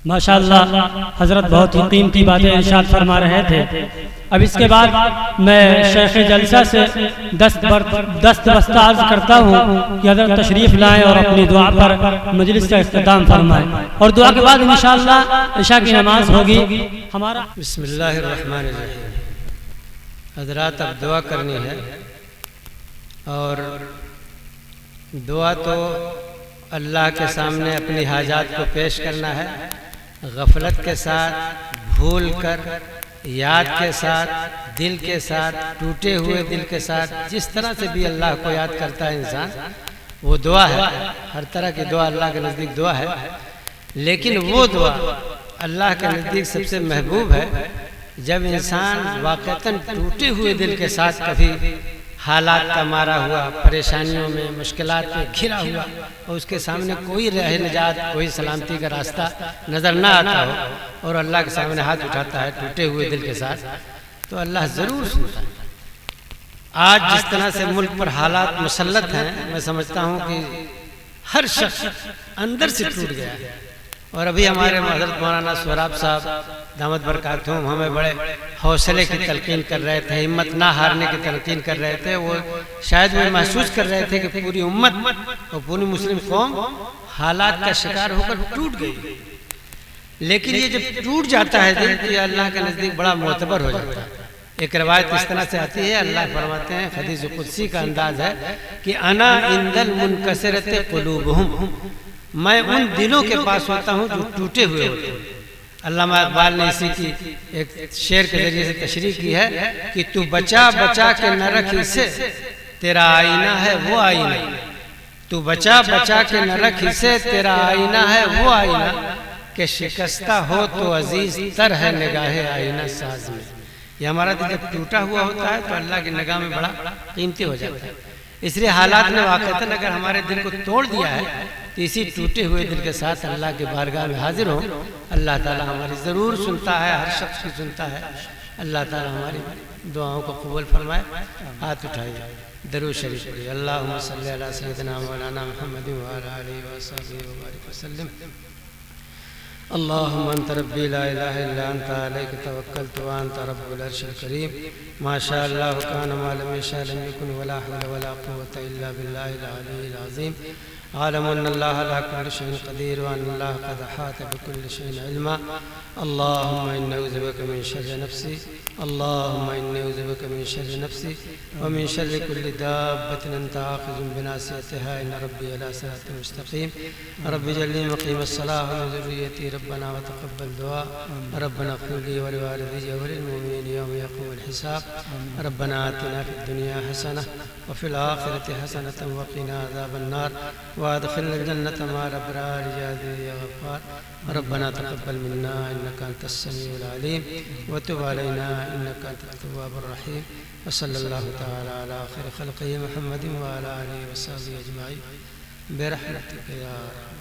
ماشاءاللہ حضرت بہت ہی قیمتی باتیں ارشاد فرما رہے تھے۔ اب اس کے بعد میں شیخ جلسہ سے دست عرض کرتا ہوں کہ حضرت تشریف لائیں اور اپنی دعا پر مجلس کا اختتام فرمائیں، اور دعا کے بعد انشاءاللہ عشاء کی نماز ہوگی۔ ہمارا بسم اللہ الرحمن الرحیم۔ حضرات اب دعا کرنی ہے، اور دعا تو اللہ کے سامنے اپنی حاجات کو پیش کرنا ہے، غفلت کے ساتھ، بھول کر، یاد کے ساتھ، دل کے ساتھ، ٹوٹے ہوئے دل کے ساتھ، جس طرح سے بھی اللہ کو یاد کرتا ہے انسان، وہ دعا ہے۔ ہر طرح کی دعا اللہ کے نزدیک دعا ہے، لیکن وہ دعا اللہ کے نزدیک سب سے محبوب ہے جب انسان واقعتاً ٹوٹے ہوئے دل کے ساتھ کبھی حالات کا مارا ہوا، پریشانیوں میں، مشکلات میں گھرا ہوا، اور اس کے سامنے کوئی راہ نجات، کوئی سلامتی کا راستہ نظر نہ آتا ہو، اور اللہ کے سامنے ہاتھ اٹھاتا ہے ٹوٹے ہوئے دل کے ساتھ، تو اللہ ضرور سنتا ہے۔ آج جس طرح سے ملک پر حالات مسلط ہیں، میں سمجھتا ہوں کہ ہر شخص اندر سے ٹوٹ گیا ہے، اور ابھی ہمارے حضرت مولانا سہراب صاحب دامت برکاتہم ہمیں بڑے حوصلے کی تلقین کر رہے تھے، ہمت نہ ہارنے کی تلقین کر رہے تھے۔ وہ شاید وہ محسوس کر رہے تھے کہ پوری امت اور پوری مسلم قوم حالات کا شکار ہو کر ٹوٹ گئی، لیکن یہ جب ٹوٹ جاتا ہے دل تو یہ اللہ کے نزدیک بڑا معتبر ہو جاتا ہے۔ ایک روایت اس طرح سے آتی ہے، اللہ فرماتے ہیں، حدیث قدسی کا انداز ہے کہ انا عند المنکسرۃ قلوبہم، میں ان دلوں کے پاس ہوتا ہوں جو ٹوٹے ہوئے ہوتے ہیں۔ علامہ اقبال نے اسی کی ایک شعر کے ذریعے سے تشریح کی ہے کہ تو بچا بچا کے نہ رکھ اسے، تیرا آئینہ ہے وہ آئینہ، تو بچا بچا کے نہ رکھ اسے، تیرا آئینہ ہے وہ آئینہ، کہ شکستہ ہو تو عزیز تر ہے نگاہ آئینہ ساز میں۔ یہ ہمارا دل جب ٹوٹا ہوا ہوتا ہے تو اللہ کی نگاہ میں بڑا قیمتی ہو جاتا ہے۔ اس لیے حالات نے واقعتاً اگر ہمارے دل کو توڑ دیا ہے تو اسی ٹوٹے ہوئے دل کے ساتھ اللہ کے بارگاہ میں حاضر ہوں، اللہ تعالیٰ ہماری ضرور سنتا ہے، ہر شخص کی سنتا ہے۔ اللہ تعالیٰ ہماری دعاؤں کو قبول فرمائے۔ ہاتھ اٹھائیے، درود شریف پڑھیے۔ اللہم صلی علی سیدنا مولانا محمد وعلی آلہ وصحبہ وبارک وسلم۔ اللہم انت ربی لا الہ الا انت علیک توکلت وانت رب العرش الکریم، ما شاء اللہ کان ما لم یشاء لم یکن ولا حول ولا قوة الا باللہ العلی العظیم۔ عالم ان اللہ علی کل شیء قدیر وان اللہ قد احاط بكل شیء علما۔ اللہم انی اعوذ بک من شر نفسی، اللہم انی اعوذ بک من شر نفسی ومن شر کل دابۃ انت آخذ بناصیتها ان ربی علی صراط مستقیم۔ رب اجعلنی مقیم الصلاۃ ومن ذریتی ربنا وتقبل دعاء، ربنا اغفر لي ولوالدي وللمؤمنين يوم يقوم الحساب۔ ربنا آتنا في الدنيا حسنة وفي الآخرة حسنة وقنا عذاب النار وادخلنا الجنة مع الأبرار يا عزيز يا غفار۔ ربنا تقبل منا إنك أنت السميع العليم وتب علينا إنك أنت التواب الرحيم، وصلى الله تعالى على خير خلقه محمد وعلى آله وصحبه أجمعين برحمتك يا رب۔